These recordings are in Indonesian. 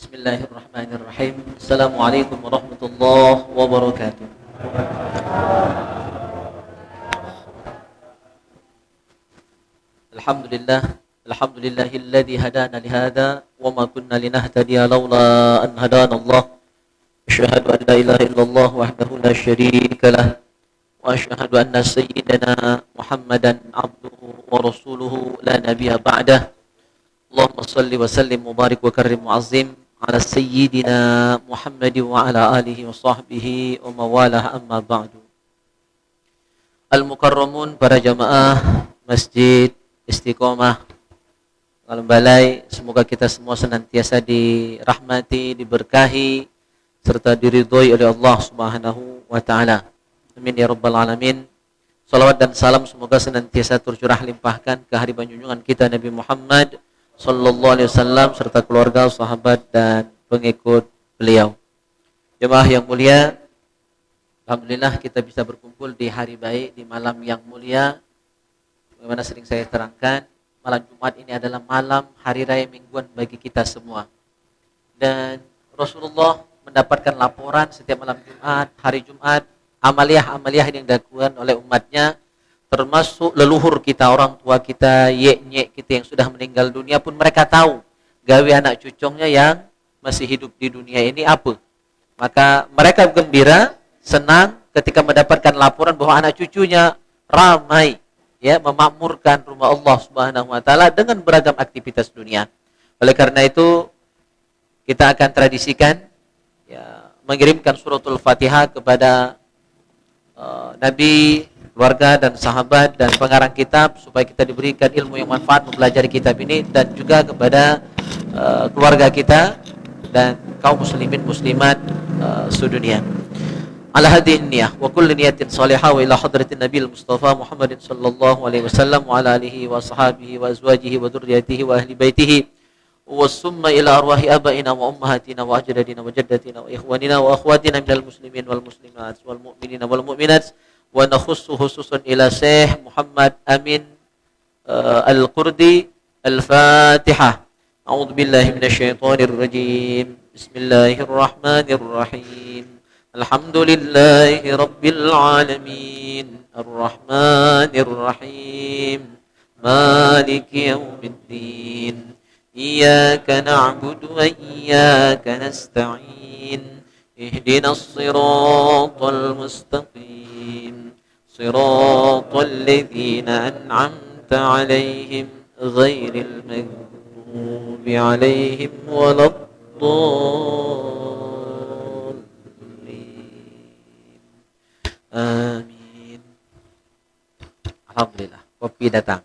Bismillahirrahmanirrahim. Assalamualaikum warahmatullahi wabarakatuh. Alhamdulillahilladzi hadana lihada wa ma kunna linahtadiya laula an hadana Allah. Asyhadu an la ilaha illallah wahdahu la syarika lah wa asyhadu anna sayyidana Muhammadan abduhu wa rasuluhu la nabiyya ba'dah. Allahumma salli wa sallim mubarak wa karim mu'azzim ala sayyidina Muhammad wa ala alihi wa sahbihi wa mawalah, amma ba'du. Al-mukarramun, para jamaah Masjid Istiqomah Alam Balai, semoga kita semua senantiasa dirahmati, diberkahi serta diridhoi oleh Allah Subhanahu wa taala. Amin ya rabbal alamin. Salawat dan salam semoga senantiasa tercurah limpahkan ke hadirat junjungan kita Nabi Muhammad sallallahu alaihi wasallam serta keluarga, sahabat dan pengikut beliau. Jemaah yang mulia, alhamdulillah kita bisa berkumpul di hari baik, di malam yang mulia. Bagaimana sering saya terangkan, malam Jumat ini adalah malam hari raya mingguan bagi kita semua. Dan Rasulullah mendapatkan laporan setiap malam Jumat, hari Jumat, amaliyah-amaliyah yang dilakukan oleh umatnya, termasuk leluhur kita, orang tua kita, yek-nyek kita yang sudah meninggal dunia pun mereka tahu gawe anak cucungnya yang masih hidup di dunia ini apa. Maka mereka gembira, senang ketika mendapatkan laporan bahwa anak cucunya ramai, ya, memakmurkan rumah Allah Subhanahu wa taala dengan beragam aktivitas dunia. Oleh karena itu kita akan tradisikan, ya, mengirimkan suratul Fatihah kepada Nabi, keluarga dan sahabat dan pengarang kitab supaya kita diberikan ilmu yang manfaat mempelajari kitab ini, dan juga kepada keluarga kita dan kaum muslimin muslimat sedunia. Ala hadhihi niyah wa kulli niyatin salihah wa ila hadratin nabiyil mustafa Muhammadin sallallahu alaihi wasallam wa ala alihi wa sahbihi wa azwajihi wa dzurriyyatihi wa ahli baitihi wa summa ila arwahi abaina wa ummahatina wa ajdadina wa jaddatina wa ikhwanina wa akhwatina minal muslimin wal muslimat wal mu'minina wal mu'minat. Wa nakhussu khususan ila Syekh Muhammad Amin Al-Qurdi. Al-Fatihah. A'udzu billahi minasyaitonir rajim. Bismillahirrahmanirrahim. Alhamdulillahi rabbil alamin. Ar-Rahmanir Rahim. Maliki yaumiddin. Iyyaka na'budu wa iyyaka nasta'in. Ihdinas siratal mustaqim. صراط الذين أنعمت عليهم غير المغضوب عليهم ولا الضالين. Amin. Alhamdulillah, kopi datang.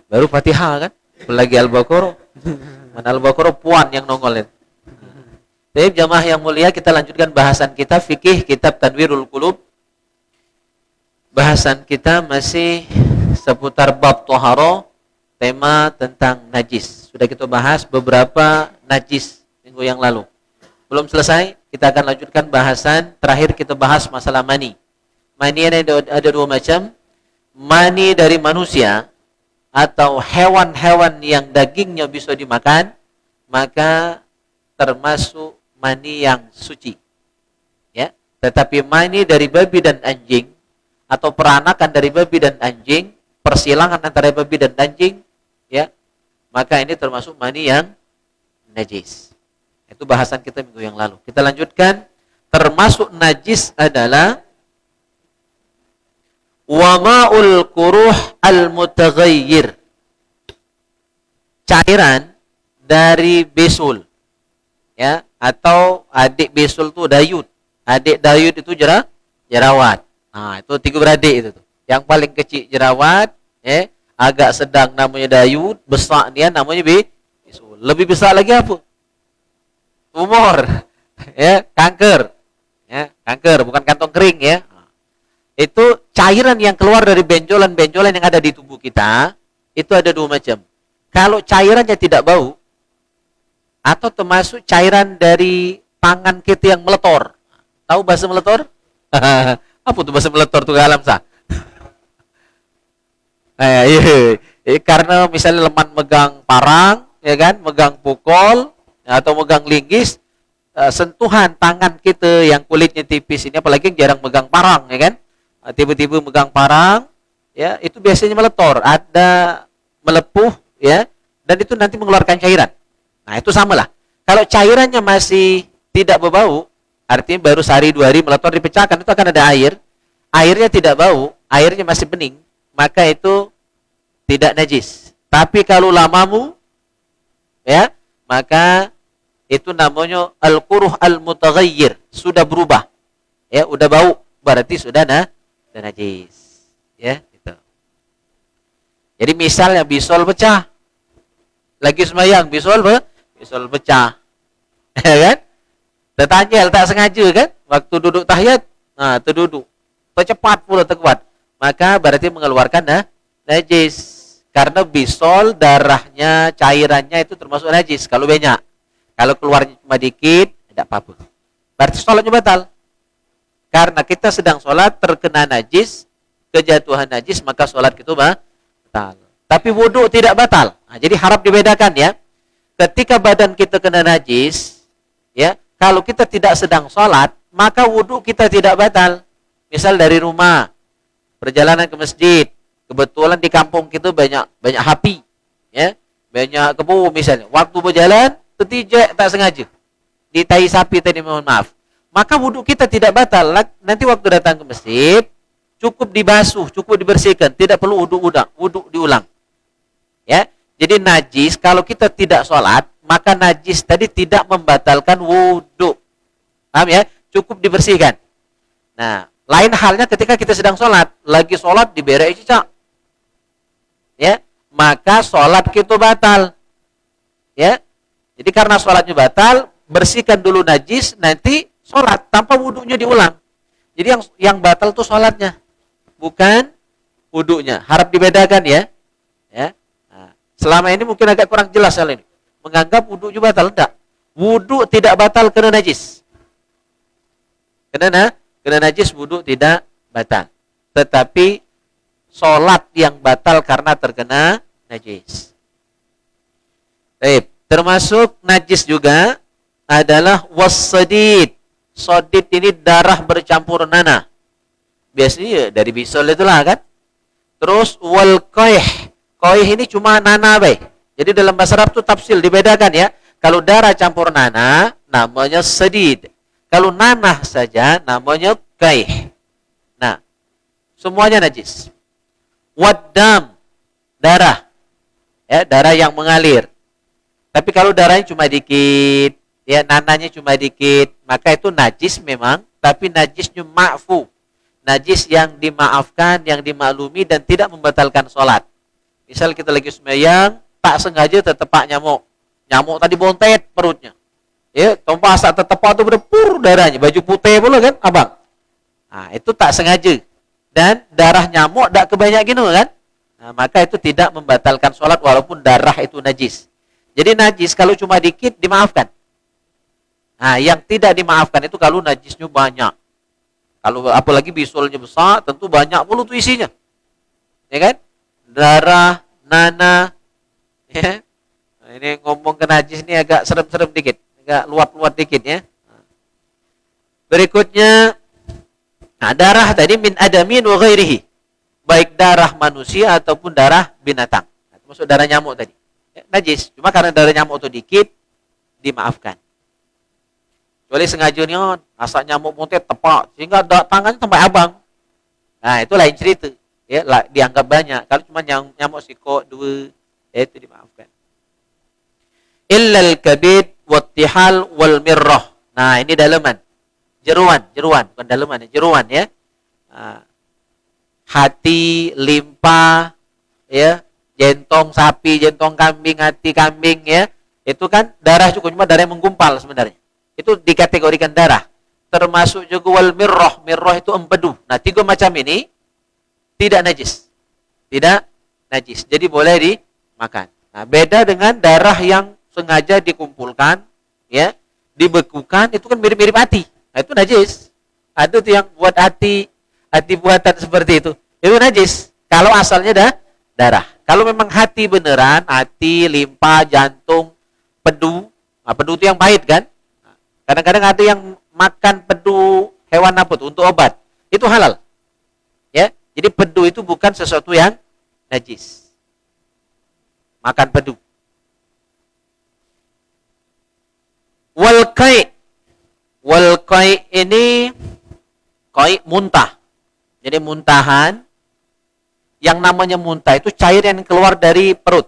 Baru Fatihah kan? Lagi Al-Baqarah. Mana Al-Baqarah puan yang nongol itu. Baik jamaah yang mulia, kita lanjutkan bahasan kita fikih kitab Tanwirul Qulub. Bahasan kita masih seputar bab Thaharah, tema tentang najis. Sudah kita bahas beberapa najis minggu yang lalu. Belum selesai, kita akan lanjutkan bahasan terakhir, kita bahas masalah mani. Mani ada dua macam. Mani dari manusia atau hewan-hewan yang dagingnya bisa dimakan, maka termasuk mani yang suci, ya. Tetapi mani dari babi dan anjing atau peranakan dari babi dan anjing, persilangan antara babi dan anjing, ya, maka ini termasuk mani yang najis. Itu bahasan kita minggu yang lalu. Kita lanjutkan. Termasuk najis adalah wama'ul kuruh al-mutaghayyir, cairan dari besul, ya, atau adik besul itu dayut. Adik dayut itu jerawat. Nah, itu tiga beradik itu tuh. Yang paling kecil jerawat, agak sedang namanya dayut, besar dia namanya besul. Lebih besar lagi apa? Tumor. Ya, kanker. Ya, kanker bukan kantong kering, ya. Itu cairan yang keluar dari benjolan-benjolan yang ada di tubuh kita, itu ada dua macam. Kalau cairannya tidak bau, atau termasuk cairan dari tangan kita yang meletor. Tahu bahasa meletor? Apa tuh bahasa meletor tuh alam sah? Iya. Karena misalnya leman megang parang, ya kan, megang pukul atau megang linggis, sentuhan tangan kita yang kulitnya tipis ini, apalagi yang jarang megang parang, ya kan, tiba-tiba megang parang, ya itu biasanya meletor, ada melepuh, ya, dan itu nanti mengeluarkan cairan. Nah itu samalah. Kalau cairannya masih tidak berbau, artinya baru sehari 2 hari meletor dipecahkan, itu akan ada air. Airnya tidak bau, airnya masih bening, maka itu tidak najis. Tapi kalau lamamu, ya, maka itu namanya al-quruh al-mutaghayyir, sudah berubah. Ya, udah bau, berarti sudah najis. Ya, gitu. Jadi misalnya bisol pecah. Lagi sembahyang bisol pecah. Ya kan? Tertanjel tak sengaja kan? Waktu duduk tahiyat, nah terduduk. Tercepat pula terkuat. Maka berarti mengeluarkan najis. Karena bisol, darahnya, cairannya itu termasuk najis kalau banyak. Kalau keluarnya cuma dikit, tidak apa-apa. Berarti sholatnya batal. Karena kita sedang sholat terkena najis, kejatuhan najis, maka sholat itu batal. Tapi wudhu tidak batal. Nah, jadi harap dibedakan ya. Ketika badan kita kena najis, ya, kalau kita tidak sedang sholat, maka wudhu kita tidak batal. Misal dari rumah, perjalanan ke masjid, kebetulan di kampung kita banyak api, ya, banyak kebun misalnya. Waktu berjalan, tertijak tak sengaja di tai sapi tadi, mohon maaf. Maka wudhu kita tidak batal. Nanti waktu datang ke masjid, cukup dibasuh, cukup dibersihkan, tidak perlu wudhu diulang. Ya, jadi najis kalau kita tidak sholat, maka najis tadi tidak membatalkan wudhu. Paham ya? Cukup dibersihkan. Nah, lain halnya ketika kita sedang sholat, lagi sholat diberek cicak, ya, maka sholat kita batal, ya. Jadi karena sholatnya batal, bersihkan dulu najis, nanti sholat tanpa wudhunya diulang. Jadi yang batal itu sholatnya, bukan wudhunya. Harap dibedakan ya. Ya. Nah, selama ini mungkin agak kurang jelas hal ini. Menganggap wudhunya batal, tidak. Wudhu tidak batal karena najis. Kena najis wudhu tidak batal. Tetapi sholat yang batal karena terkena najis. Baik, termasuk najis juga adalah wassadid. Sodid ini darah bercampur nanah. Biasanya dari bisol itulah kan. Terus wal qaih. Qaih ini cuma nanah baik. Jadi dalam bahasa Arab itu tafsil dibedakan ya. Kalau darah campur nanah namanya sadid. Kalau nanah saja namanya qaih. Nah, semuanya najis. Waddam, darah. Ya, darah yang mengalir. Tapi kalau darahnya cuma dikit, ya, nanahnya cuma dikit, maka itu najis memang, tapi najisnya ma'fu. Najis yang dimaafkan, yang dimaklumi dan tidak membatalkan sholat. Misal kita lagi sembahyang, tak sengaja tertepak nyamuk. Nyamuk tadi bontet perutnya. Ya, tumpah saat tertepak itu berdepur darahnya, baju putih pula kan, abang. Nah, itu tak sengaja. Dan darah nyamuk tak kebanyak gini kan. Nah, maka itu tidak membatalkan sholat walaupun darah itu najis. Jadi najis kalau cuma dikit dimaafkan. Nah, yang tidak dimaafkan itu kalau najisnya banyak. Kalau apalagi bisulnya besar, tentu banyak pula tuh isinya. Ya kan? Darah, nanah. Ya. Nah, ini ngomong ke najis ini agak serem-serem dikit. Agak luap-luap dikit ya. Berikutnya, nah, darah tadi min adamin wa ghairihi. Baik darah manusia ataupun darah binatang. Nah, termasuk darah nyamuk tadi. Ya, najis. Cuma karena darah nyamuk itu dikit, dimaafkan. Kecuali sengajanya asal nyamuk muntet tepak sehingga tangannya sampai abang. Nah, itu lain cerita. Ya, dianggap banyak. Kalau cuma nyamuk sikok 2, ya itu dimaafkan. Illal kabid wattihal wal mirrah. Nah, ini daleman. Jeruan, bukan daleman, jeruan ya. Hati, limpa, ya, jentong sapi, jentong kambing, hati kambing ya. Itu kan darah cukup, cuma darah yang menggumpal sebenarnya. Itu dikategorikan darah. Termasuk juga wal mirrah. Mirrah itu empedu. Nah, 3 macam ini tidak najis. Tidak najis. Jadi boleh dimakan. Nah, beda dengan darah yang sengaja dikumpulkan, ya, dibekukan, itu kan mirip-mirip hati. Nah, itu najis. Ada tuh yang buat hati buatan seperti itu. Itu najis. Kalau asalnya darah. Kalau memang hati beneran, hati, limpa, jantung, pedu, pedu itu yang pahit kan? Kadang-kadang ada yang makan pedu hewan apa tuh untuk obat, itu halal. Ya, jadi pedu itu bukan sesuatu yang najis. Makan pedu. Wal qai ini qai muntah. Jadi muntahan. Yang namanya muntah itu cairan yang keluar dari perut.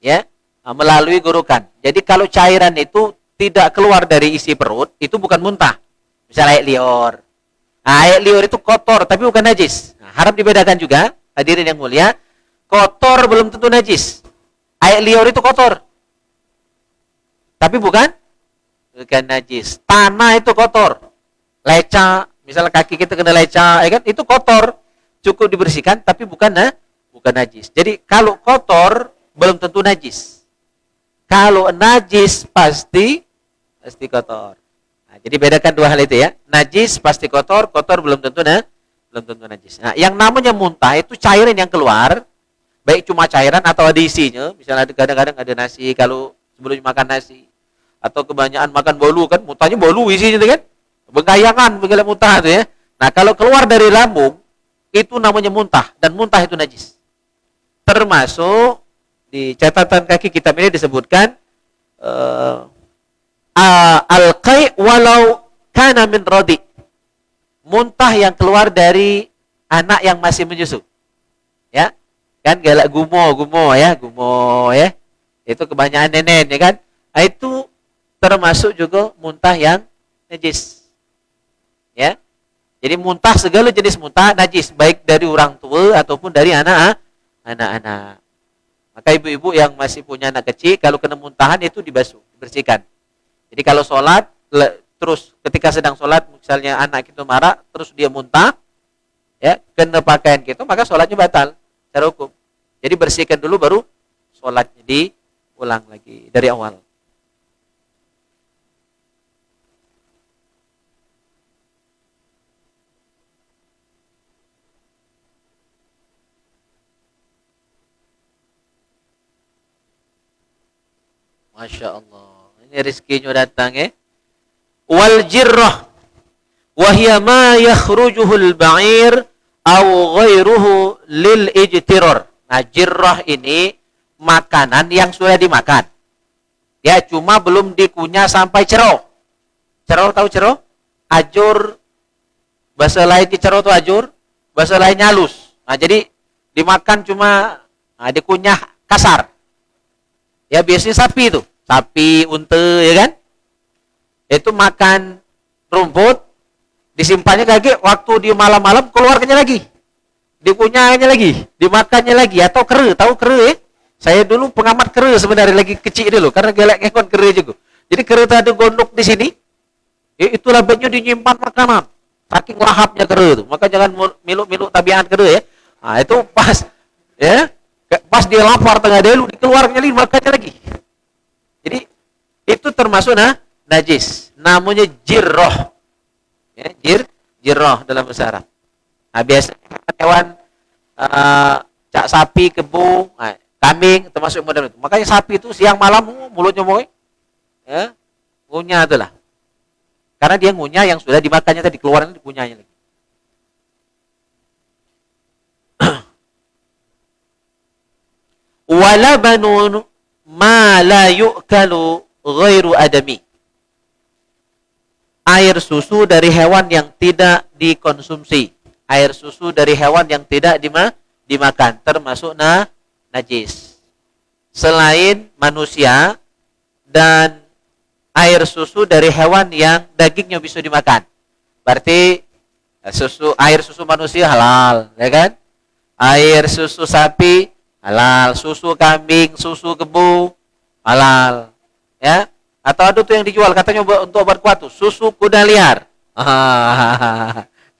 Ya, melalui gorokan. Jadi kalau cairan itu tidak keluar dari isi perut, itu bukan muntah. Misalnya air liur. Nah, air liur itu kotor tapi bukan najis. Nah, harap dibedakan juga, hadirin yang mulia. Kotor belum tentu najis. Air liur itu kotor. Tapi bukan najis. Tanah itu kotor. Leca, misalnya kaki kita kena leca, ya kan? Itu kotor. Cukup dibersihkan tapi bukan najis. Jadi kalau kotor belum tentu najis. Kalau najis pasti kotor. Nah, jadi bedakan dua hal itu ya. Najis pasti kotor, kotor belum tentu najis. Nah, yang namanya muntah itu cairan yang keluar, baik cuma cairan atau ada isinya. Misalnya kadang-kadang ada nasi, kalau sebelum makan nasi atau kebanyakan makan bolu kan, muntahnya bolu isinya kan. Bengkayangan begala muntah itu ya. Nah, kalau keluar dari lambung itu namanya muntah, dan muntah itu najis. Termasuk di catatan kaki kitab ini disebutkan al-qai walau kana min radi. Muntah yang keluar dari anak yang masih menyusu. Ya. Kan galak gumo ya. Itu kebanyakan nenek ya kan. Itu termasuk juga muntah yang najis. Ya. Jadi muntah, segala jenis muntah najis, baik dari orang tua ataupun dari anak-anak. Maka ibu-ibu yang masih punya anak kecil, kalau kena muntahan itu dibasuh, dibersihkan. Jadi kalau sholat, terus ketika sedang sholat, misalnya anak itu marah, terus dia muntah, ya kena pakaian gitu, maka sholatnya batal secara hukum. Jadi bersihkan dulu baru sholatnya diulang lagi dari awal. Masya Allah. Ini rezekinya datang ya. Wal jirrah. Wahia ma yakhrujuhul ba'ir aw ghairuhu lil ijtirar. Nah, jirrah ini makanan yang sudah dimakan. Ya, cuma belum dikunyah sampai cero. Cero tahu cero? Ajur. Bahasa lainnya cero itu ajur. Bahasa lainnya halus. Nah, jadi dimakan cuma dikunyah kasar. Ya, biasanya sapi itu. Sapi, unta, ya kan? Itu makan rumput, disimpannya lagi, waktu di malam-malam keluarnya lagi. Dikunyahnya lagi, dimakannya lagi, atau kere, tahu kere ya? Saya dulu pengamat kere sebenarnya, lagi kecil dulu, karena gelak ngekon kere juga. Jadi kere itu ada gondok di sini, ya itulah bajunya dinyimpan makanan. Saking lahapnya kere itu, maka jangan miluk-miluk tabiat kere ya. Nah itu pas, ya, pas dia lapar tengah delu, dikeluarnya lagi, makannya lagi. Jadi itu termasuk najis. Namanya jirroh. Ya, jirroh dalam bahasa Arab. Nah, biasanya hewan cak sapi, kebo, kambing termasuk model itu. Makanya sapi itu siang malam mulutnya mau ya, ngunyah itulah. Karena dia ngunyah yang sudah dimakannya tadi, keluarannya dikunyahnya lagi. Walabanun ma la yu'kalu ghairu adami. Air susu dari hewan yang tidak dikonsumsi. Air susu dari hewan yang tidak dimakan termasuk najis. Selain manusia dan air susu dari hewan yang dagingnya bisa dimakan. Berarti air susu manusia halal, ya kan? Air susu sapi halal, susu kambing, susu kebo halal, ya. Atau ada tuh yang dijual katanya untuk obat kuat tuh, susu kuda liar.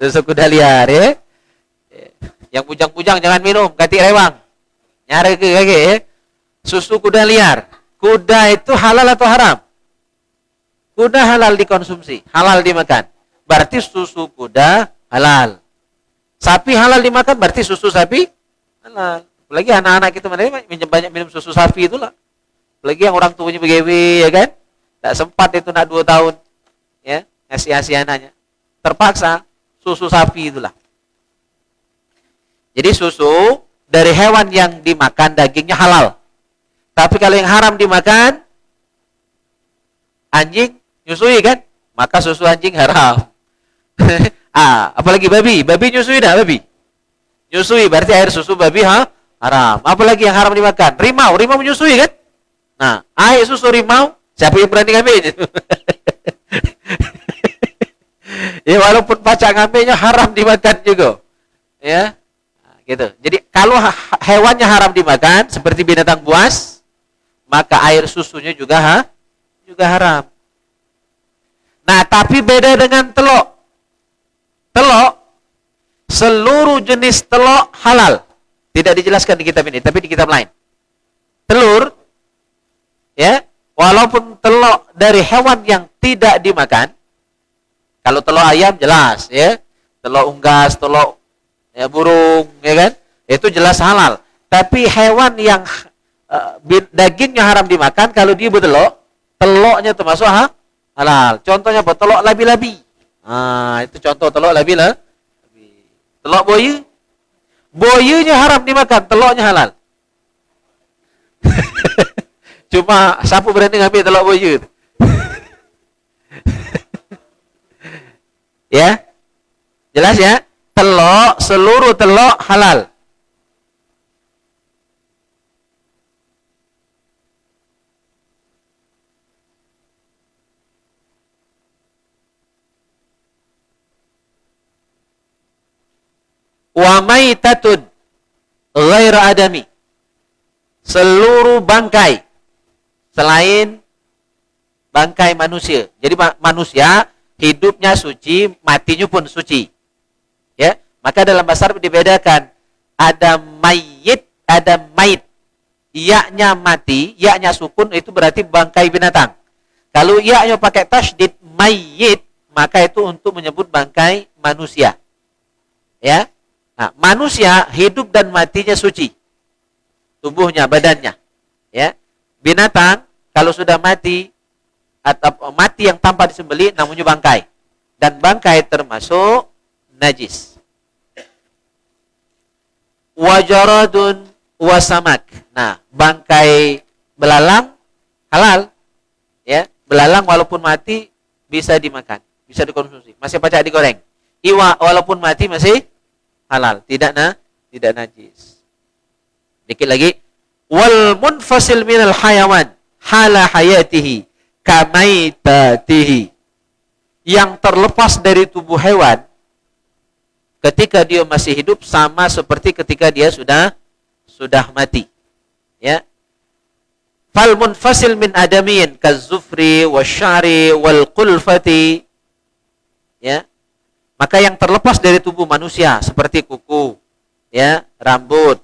Susu kuda liar ya. Yang pujang-pujang jangan minum, ganti rewang. Nyari ke ya. Susu kuda liar. Kuda itu halal atau haram? Kuda halal dikonsumsi, halal dimakan. Berarti susu kuda halal. Sapi halal dimakan, berarti susu sapi halal. Apalagi anak-anak kita banyak minum susu sapi itulah. Apalagi yang orang tuanya begewe, ya kan? Tak sempat itu nak 2 tahun, ya, ngasih anaknya. Terpaksa susu sapi itulah. Jadi susu dari hewan yang dimakan dagingnya halal. Tapi kalau yang haram dimakan, anjing nyusui kan? Maka susu anjing haram. Apalagi babi nyusui dah babi. Nyusui berarti air susu babi haram. Apalagi yang haram dimakan? Rimau menyusui kan? Nah, air susu rimau, siapa yang berani ngambil? Ya walaupun pacak ngambilnya haram dimakan juga. Ya. Nah, gitu. Jadi kalau hewannya haram dimakan seperti binatang buas, maka air susunya juga haram. Nah, tapi beda dengan telok. Telok, seluruh jenis telok halal. Tidak dijelaskan di kitab ini, tapi di kitab lain. Telur, ya, walaupun telok dari hewan yang tidak dimakan, kalau telok ayam jelas, ya, telok unggas, telok ya, burung, ya kan, itu jelas halal. Tapi hewan yang dagingnya haram dimakan, kalau dia bertelok, teloknya termasuk halal. Contohnya apa? Telok labi-labi. Itu contoh telok labi-labi. Telok boya, boyanya haram dimakan, teloknya halal. Cuma siapa berani ngambil telok boya? Ya, jelas ya. Telok, seluruh telok halal. Wa maitatun ghair adami, seluruh bangkai selain bangkai manusia. Jadi manusia hidupnya suci, matinya pun suci. Ya, maka dalam bahasa Arab dibedakan, ada mayit, ada mait. Iya-nya mati, iya-nya sukun, itu berarti bangkai binatang. Kalau iya-nya pakai tasydid mayit, maka itu untuk menyebut bangkai manusia. Ya. Nah, manusia hidup dan matinya suci. Tubuhnya, badannya. Ya. Binatang kalau sudah mati atau mati yang tanpa disembelih namanya bangkai. Dan bangkai termasuk najis. Wajaradun wasamak. Nah, bangkai belalang halal. Ya, belalang walaupun mati bisa dimakan, bisa dikonsumsi. Masih pacak digoreng. Iwa walaupun mati masih halal, tidak najis. Dikit lagi. Wal munfasil minal hayawan hala hayatihi kamaitatihi. Yang terlepas dari tubuh hewan ketika dia masih hidup sama seperti ketika dia sudah mati. Ya. Fal munfasil min adamiyin kazufri wasyari wal qulfati. Ya. Maka yang terlepas dari tubuh manusia seperti kuku, ya, rambut.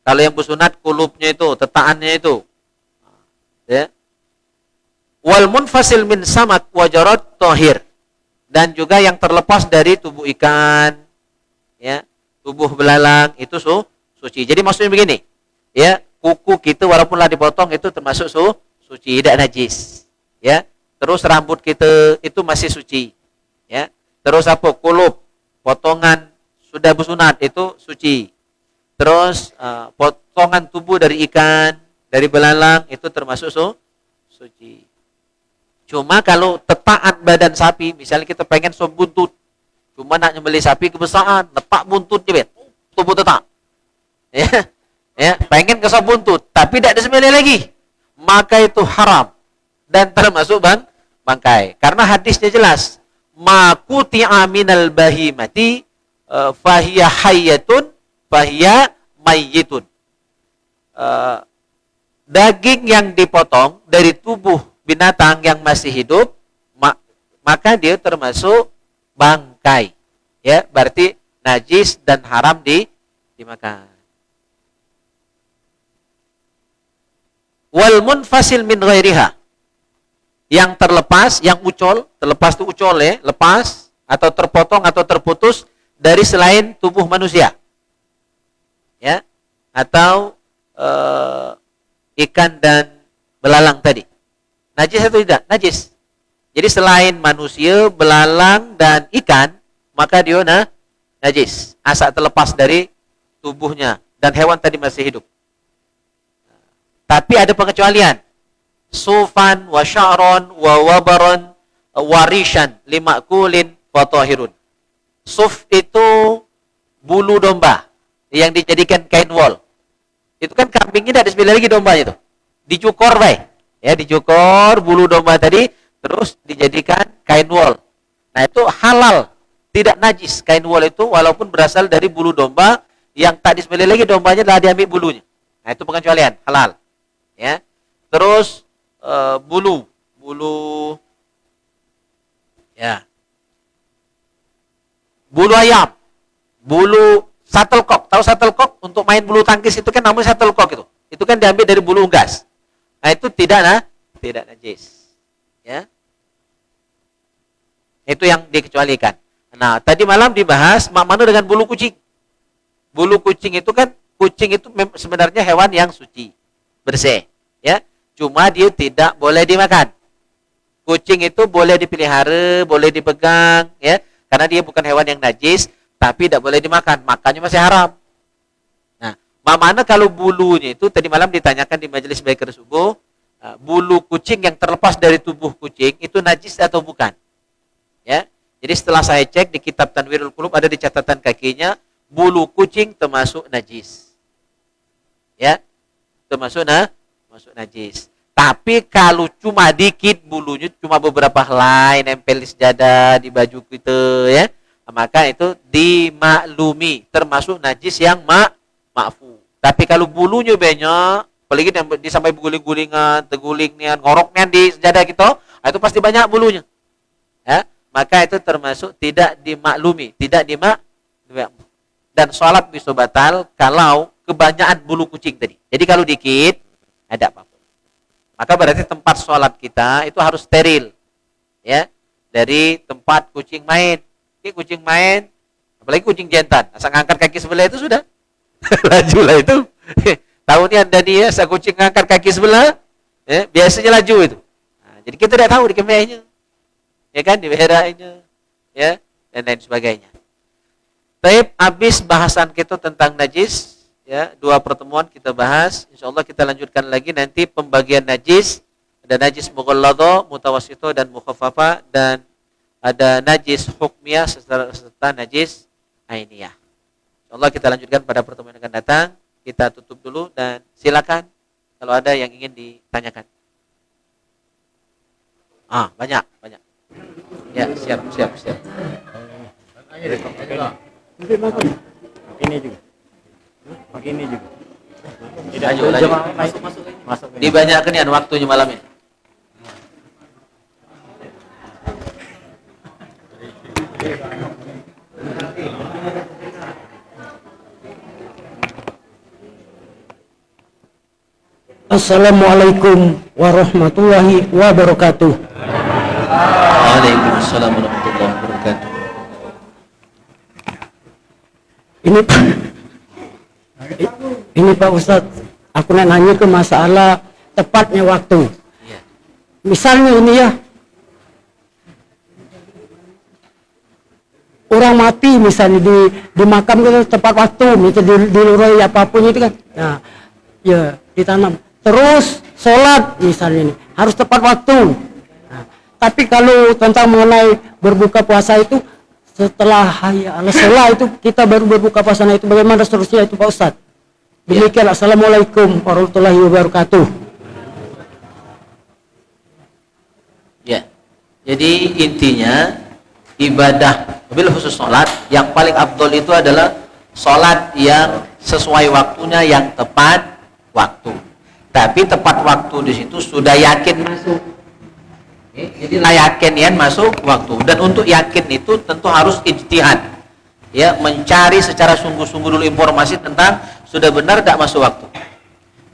Kalau yang bersunat kulupnya itu, tetaannya itu. Ya. Wal munfasil min samak wajarat tohir. Dan juga yang terlepas dari tubuh ikan, ya, tubuh belalang itu suci. Jadi maksudnya begini, ya, kuku kita walaupunlah dipotong itu termasuk suci, tidak najis. Ya. Terus rambut kita itu masih suci. Ya. Terus apa? Kulup, potongan sudah bersunat itu suci. Terus potongan tubuh dari ikan, dari belalang itu termasuk suci. Cuma kalau tetakan badan sapi, misalnya kita pengen sop buntut, cuma nak nyembelih sapi kebesaran, letak buntut je, tubuh tetak. Ya, ya, pengen ke sop buntut, tapi tidak disembelih lagi, maka itu haram dan termasuk bangkai. Karena hadisnya jelas. Ma quti'a minal bahimati fahiya hayyatun fahiya mayyitun. Daging yang dipotong dari tubuh binatang yang masih hidup maka dia termasuk bangkai. Ya, berarti najis dan haram dimakan. Wal munfasil min ghairiha. Yang terlepas, yang ucol, terlepas itu ucol ya, lepas atau terpotong atau terputus dari selain tubuh manusia. Ya. atau ikan dan belalang tadi. Najis atau tidak? Najis. Jadi selain manusia, belalang dan ikan, maka dia najis. Asal terlepas dari tubuhnya dan hewan tadi masih hidup. Tapi ada pengecualian. Sufan wa sya'ron wa wabaron warishan limakulin wa tahirun. Suf itu bulu domba yang dijadikan kain wol. Itu kan kambingnya tidak disembelih lagi dombanya itu. Dicukur baik. Ya, dicukur bulu domba tadi terus dijadikan kain wol. Nah, itu halal, tidak najis. Kain wol itu walaupun berasal dari bulu domba yang tak disembelih lagi dombanya telah diambil bulunya. Nah, itu pengecualian, halal. Ya. Terus bulu ya. Bulu ayam, bulu shuttlecock. Tahu shuttlecock untuk main bulu tangkis itu kan namanya shuttlecock itu. Itu kan diambil dari bulu unggas. Nah, itu tidak najis. Ya. Itu yang dikecualikan. Nah, tadi malam dibahas mana dengan bulu kucing. Bulu kucing itu kan sebenarnya hewan yang suci, bersih, ya. Cuma dia tidak boleh dimakan. Kucing itu boleh dipelihara, boleh dipegang, ya, karena dia bukan hewan yang najis, tapi tidak boleh dimakan. Makannya masih haram. Nah, mana kalau bulunya itu tadi malam ditanyakan di majelis Baikar subuh, bulu kucing yang terlepas dari tubuh kucing itu najis atau bukan? Ya. Jadi setelah saya cek di kitab Tanwirul Qulub ada di catatan kakinya bulu kucing termasuk najis. Ya. Termasuk najis. Tapi kalau cuma dikit bulunya, cuma beberapa helai nempel di sejadah, di baju kita, ya, maka itu dimaklumi, termasuk najis yang ma'fu. Tapi kalau bulunya banyak, apalagi sampai guling-gulingan, tegulingnya, ngoroknya di sejadah kita, itu pasti banyak bulunya. Ya, maka itu termasuk tidak dimaklumi, dan sholat bisa batal kalau kebanyakan bulu kucing tadi. Jadi kalau dikit, ada apa-apa. Maka berarti tempat sholat kita itu harus steril, ya, dari tempat kucing main. Kucing main, apalagi kucing jantan, asal ngangkat kaki sebelah itu sudah laju lah itu. Tahunnya anda dia, asal kucing ngangkat kaki sebelah, ya, biasanya laju itu. Nah, jadi kita tidak tahu di kemehnya, ya kan, di beheranya, ya, dan lain sebagainya. Taib, habis bahasan kita tentang najis. Ya, 2 pertemuan kita bahas. Insyaallah kita lanjutkan lagi nanti pembagian najis. Ada najis mughalladha, mutawassithah dan mukhaffafa, dan ada najis hukmiyah serta najis ainiyah. Insyaallah kita lanjutkan pada pertemuan yang akan datang. Kita tutup dulu dan silakan kalau ada yang ingin ditanyakan. Banyak. Ya, siap. Ini juga. Pakai ini juga. Tidak masuk. Dibanyakan ya waktunya malam ini. Assalamualaikum warahmatullahi wabarakatuh. Waalaikumsalam warahmatullahi wabarakatuh. Ini Pak Ustadz, aku nanya ke masalah tepatnya waktu. Ya. Misalnya ini ya, orang mati misalnya di makam itu tepat waktu, misalnya di luroi apapun itu kan. Nah, ya ditanam. Terus sholat misalnya ini harus tepat waktu. Nah, tapi kalau tentang mengenai berbuka puasa itu setelah sholat itu kita baru berbuka puasa, itu bagaimana seterusnya itu Pak Ustadz? Demikian. Assalamualaikum warahmatullahi wabarakatuh. Ya. Jadi intinya ibadah, mobil khusus sholat yang paling afdol itu adalah sholat yang sesuai waktunya, yang tepat waktu. Tapi tepat waktu di situ sudah yakin masuk. Jadi yakin masuk waktu. Dan untuk yakin itu tentu harus ijtihad. Ya, mencari secara sungguh-sungguh dulu informasi tentang sudah benar tidak masuk waktu.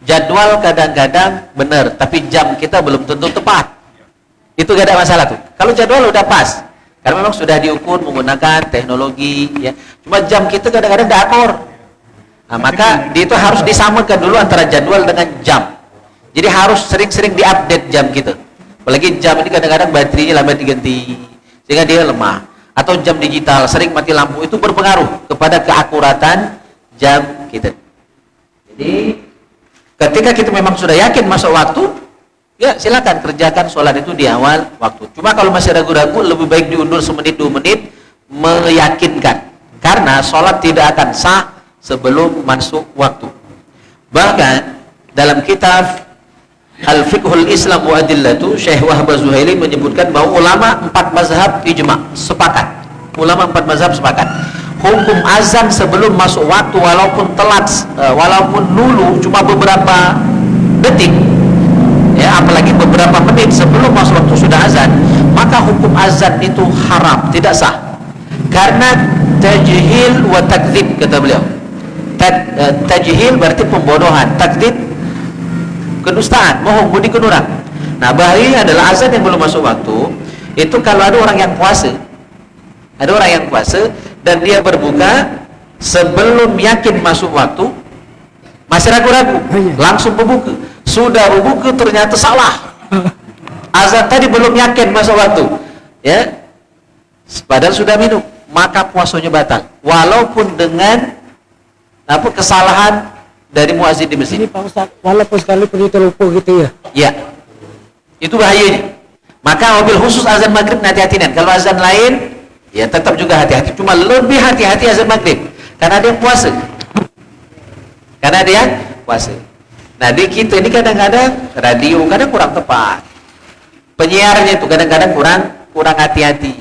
Jadwal kadang-kadang benar, tapi jam kita belum tentu tepat. Itu gak ada masalah tuh. Kalau jadwal udah pas, karena memang sudah diukur menggunakan teknologi, ya. Cuma jam kita kadang-kadang tidak akur. Nah, maka dia itu harus disamakan dulu antara jadwal dengan jam. Jadi harus sering-sering diupdate jam kita. Apalagi jam ini kadang-kadang baterainya lambat diganti, sehingga dia lemah. Atau jam digital sering mati lampu, itu berpengaruh kepada keakuratan jam kita. Jadi ketika kita memang sudah yakin masuk waktu, ya silakan kerjakan sholat itu di awal waktu. Cuma kalau masih ragu-ragu, lebih baik diundur semenit 2 menit, meyakinkan. Karena sholat tidak akan sah sebelum masuk waktu. Bahkan dalam kitab Al-Fiqhul Islam wa Adillatu, Syekh Wahbah Zuhaili menyebutkan bahwa ulama 4 mazhab ijma sepakat. Ulama 4 mazhab sepakat. Hukum azan sebelum masuk waktu, walaupun telat, walaupun dulu cuma beberapa detik, ya, apalagi beberapa menit sebelum masuk waktu sudah azan, maka hukum azan itu haram, tidak sah. Karena tajhil wa takdzib, kata beliau. Tajhil berarti pembodohan, takdzib kedustaan, bohong, budikan orang. Nah, bahaya adalah azan yang belum masuk waktu itu kalau ada orang yang puasa. Ada orang yang puasa dan dia berbuka sebelum yakin masuk waktu, masih ragu-ragu, langsung berbuka. Sudah berbuka ternyata salah. Azan tadi belum yakin masuk waktu. Ya. Padahal sudah minum, maka puasanya batal. Walaupun dengan kesalahan dari muazin di masjid. Ini Pak Ustaz, walaupun sekalipun itu lupa gitu ya. Ya, itu bahayanya. Maka mobil khusus azan maghrib hati-hati. Kalau azan lain, ya tetap juga hati-hati. Cuma lebih hati-hati azan maghrib, karena dia puasa. Karena dia puasa. Nah, di kita ini kadang-kadang radio kadang kurang tepat. Penyiarnya itu kadang-kadang kurang hati-hati.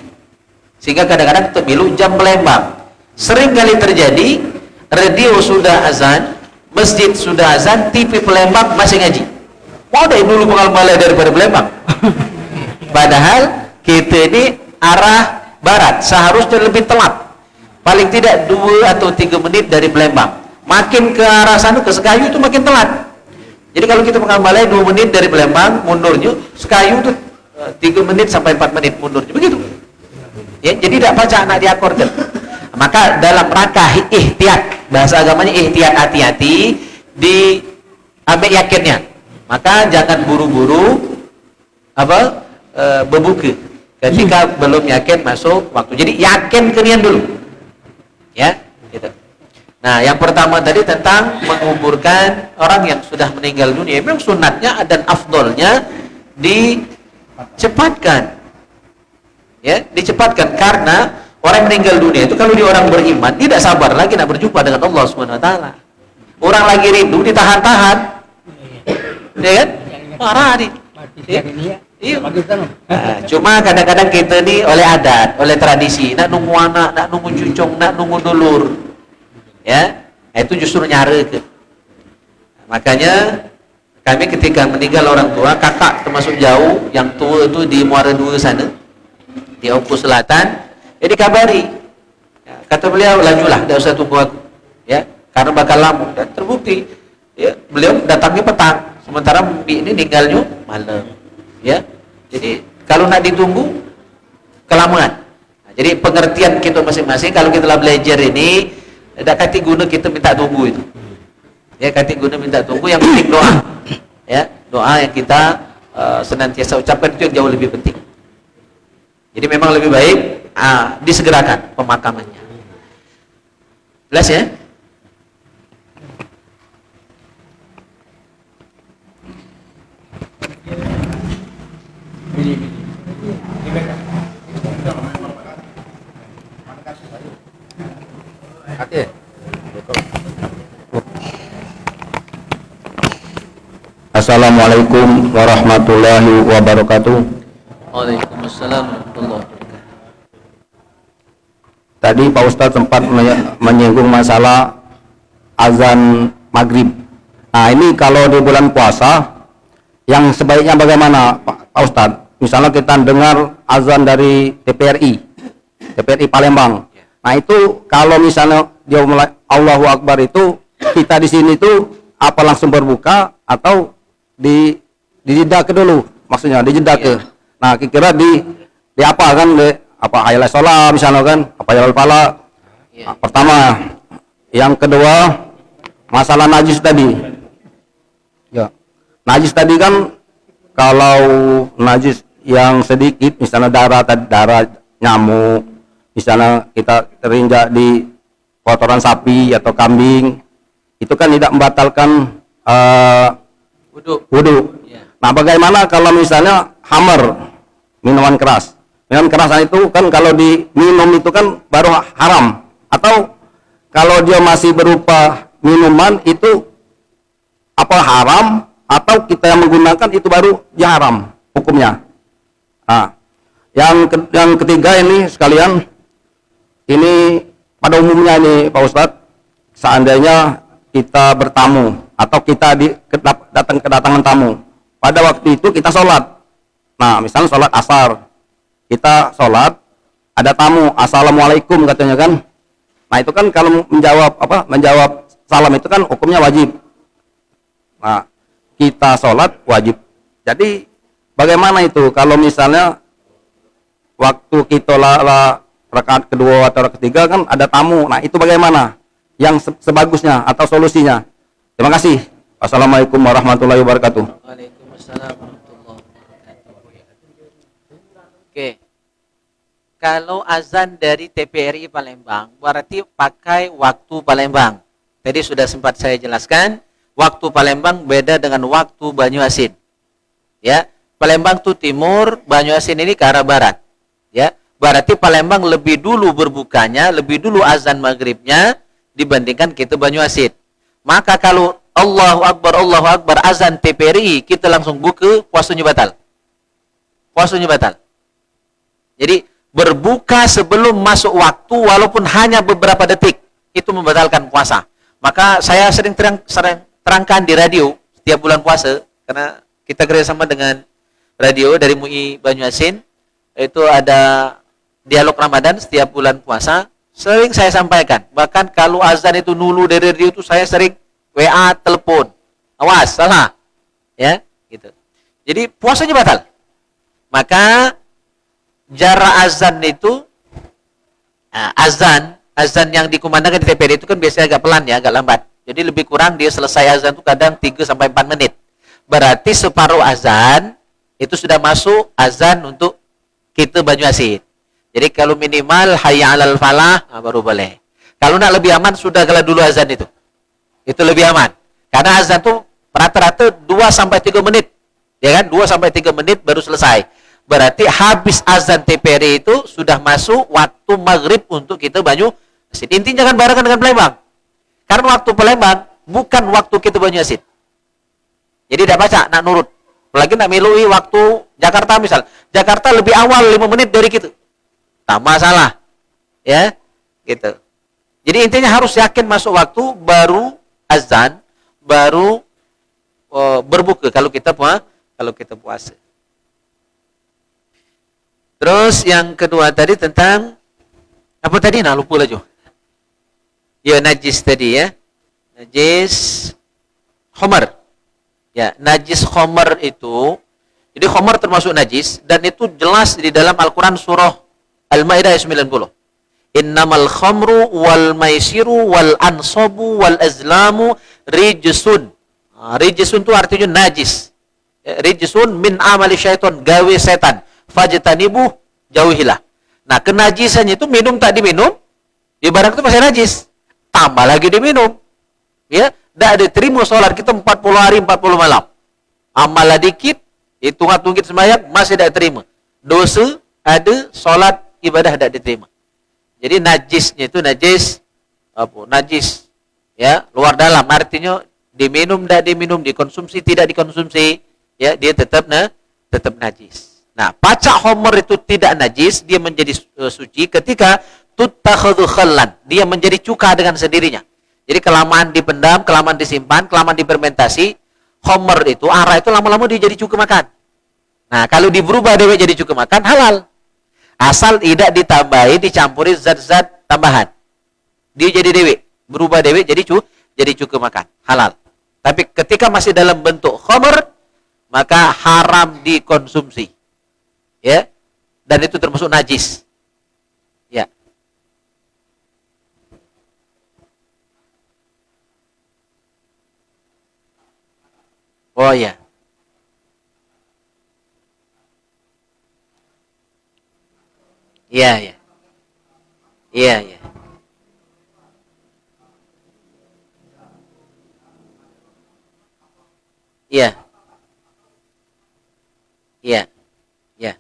Sehingga kadang-kadang terbilu jam melembang. Sering kali terjadi radio sudah azan, masjid sudah azan, TV Palembang masih ngaji. Mau deh dulu pengal balai daripada Palembang. Padahal kita ini arah barat, seharusnya lebih telat. Paling tidak 2 atau 3 menit dari Palembang. Makin ke arah sana, ke Sekayu itu makin telat. Jadi kalau kita pengal balai 2 menit dari Palembang, mundurnya Sekayu itu 3 menit sampai 4 menit mundurnya. Begitu. Ya, jadi tidak baca anak diakorkan. Maka dalam rangka ihtiyat, bahasa agamanya ihtiyat, hati-hati, diambil yakinnya. Maka jangan buru-buru berbuka ketika belum yakin masuk waktu. Jadi yakin kenian dulu. Ya, gitu. Nah, yang pertama tadi tentang menguburkan orang yang sudah meninggal dunia. Memang sunatnya dan afdolnya dicepatkan. Ya, dicepatkan karena orang meninggal dunia itu kalau dia orang beriman tidak sabar lagi nak berjumpa dengan Allah Subhanahu wa taala. Orang lagi rindu ditahan-tahan. Ya kan? Parah nih. Iya. Nah, cuma kadang-kadang kita nih oleh adat, oleh tradisi, nak nunggu anak, nak nunggu cucung, nak nunggu dulur. Ya. Itu justru nyare ke. Makanya kami ketika meninggal orang tua, kakak termasuk jauh, yang tua itu di Muara Dua sana, di Oku Selatan. Jadi kabari, ya, kata beliau, lajulah, tidak usah tunggu aku, ya, karena bakal lama. Dan terbukti, ya, beliau datangnya petang, sementara Mbi ini meninggalnya malam, ya. Jadi kalau nak ditunggu, kelamaan. Nah, jadi pengertian kita masing-masing. Kalau kita lah belajar ini, tidak kati guna kita minta tunggu itu, ya, kati guna minta tunggu. Yang penting doa, ya, doa yang kita senantiasa ucapkan itu yang jauh lebih penting. Jadi memang lebih baik disegerakan pemakamannya. Jelas ya? Oke. Assalamualaikum warahmatullahi wabarakatuh. Waalaikumsalam warahmatullahi wabarakatuh. Tadi Pak Ustadz sempat menyinggung masalah azan maghrib. Nah, ini kalau di bulan puasa, yang sebaiknya bagaimana Pak Ustadz? Misalnya kita dengar azan dari TPRI Palembang. Nah, itu kalau misalnya dia mulai Allahu Akbar itu, kita di sini tuh apa langsung berbuka atau dijeda ke dulu? Maksudnya dijeda ke. Nah, kira-kira di apa kan, apa hayal sholat misalnya kan, apa hayal pala. Nah, pertama, yang kedua masalah najis tadi. Ya. Najis tadi kan kalau najis yang sedikit, misalnya darah nyamuk, misalnya kita terinjak di kotoran sapi atau kambing, itu kan tidak membatalkan wudu. Ya. Nah, bagaimana kalau misalnya hammer, minuman keras? Minuman keras itu kan kalau diminum itu kan baru haram, atau kalau dia masih berupa minuman itu apa haram, atau kita yang menggunakan itu baru dia haram hukumnya. Nah, yang ketiga ini sekalian, ini pada umumnya ini Pak Ustadz, seandainya kita bertamu atau kita kedatangan tamu, pada waktu itu kita sholat. Nah, misalnya sholat asar, kita sholat, ada tamu, assalamualaikum katanya kan. Nah, itu kan kalau menjawab salam itu kan hukumnya wajib. Nah, kita sholat wajib. Jadi bagaimana itu kalau misalnya waktu kita rakaat kedua atau rakaat ketiga kan ada tamu. Nah, itu bagaimana yang sebagusnya atau solusinya? Terima kasih. Assalamualaikum warahmatullahi wabarakatuh. Waalaikumsalam warahmatullahi wabarakatuh. Oke. Kalau azan dari TPRI Palembang berarti pakai waktu Palembang. Tadi sudah sempat saya jelaskan, waktu Palembang beda dengan waktu Banyuasin. Ya, Palembang itu timur, Banyuasin ini ke arah barat. Ya, berarti Palembang lebih dulu berbukanya, lebih dulu azan maghribnya dibandingkan kita Banyuasin. Maka kalau Allahu Akbar azan TPRI, kita langsung buka, puasanya batal. Puasanya batal. Jadi berbuka sebelum masuk waktu walaupun hanya beberapa detik itu membatalkan puasa. Maka saya sering terangkan di radio setiap bulan puasa, karena kita kerjasama dengan radio dari MUI Banyuasin, itu ada dialog Ramadan setiap bulan puasa. Sering saya sampaikan, bahkan kalau azan itu nulu dari radio itu saya sering WA, telepon, awas salah, ya gitu. Jadi puasanya batal. Maka jarak azan itu azan yang dikumandangkan di TPRI itu kan biasanya agak pelan ya, agak lambat. Jadi lebih kurang dia selesai azan itu kadang 3 sampai 4 menit. Berarti separuh azan itu sudah masuk azan untuk kita Banyuasin. Jadi kalau minimal hayya 'alal falah baru boleh. Kalau nak lebih aman sudah kala dulu azan itu. Itu lebih aman. Karena azan itu rata-rata 2 sampai 3 menit. Ya kan? 2 sampai 3 menit baru selesai. Berarti habis azan TPRI itu sudah masuk waktu maghrib untuk kita Banyuasin. Intinya jangan barengan dengan Palembang. Karena waktu Palembang bukan waktu kita Banyuasin. Jadi tidak baca, nak nurut. Apalagi nak milui waktu Jakarta misal. Jakarta lebih awal 5 menit dari kita. Tak masalah. Ya, gitu. Jadi intinya harus yakin masuk waktu baru azan, baru berbuka kalau kita puasa. Terus yang kedua tadi tentang apa tadi? Nah, lupa lagi. Ya, najis tadi ya. Najis khamar. Ya, najis khamar itu, jadi khamar termasuk najis dan itu jelas di dalam Al-Qur'an surah Al-Maidah ayat 90. Innamal khamru wal maisiru wal ansabu wal azlamu rijsun. Rijsun itu artinya najis. Rijsun min amali syaitan, gawe setan. Fajtanibu, jauhilah. Nah, kenajisannya itu minum tak diminum, di barang itu masih najis. Tambah lagi diminum. Ya, tidak diterima sholat kita 40 hari 40 malam. Amal dikit, hitung-hitung sembahyang masih tidak terima. Dosa ada, sholat ibadah tidak diterima. Jadi najisnya itu najis najis ya, luar dalam, artinya diminum tidak diminum, dikonsumsi tidak dikonsumsi, ya dia tetap najis. Nah, pacak homer itu tidak najis, dia menjadi suci ketika tutakhadhu khallan, dia menjadi cuka dengan sendirinya. Jadi kelamaan dipendam, kelamaan disimpan, kelamaan difermentasi, homer itu arah itu lama-lama dia jadi cuka makan. Nah, kalau berubah dewe jadi cuka makan halal. Asal tidak ditambahi, dicampuri zat-zat tambahan. Dia jadi dewe, berubah dewe jadi cuka makan, halal. Tapi ketika masih dalam bentuk khamr, maka haram dikonsumsi. Ya. Dan itu termasuk najis. Ya. Oh ya. Iya, iya. Iya, iya. Iya. Iya. Iya.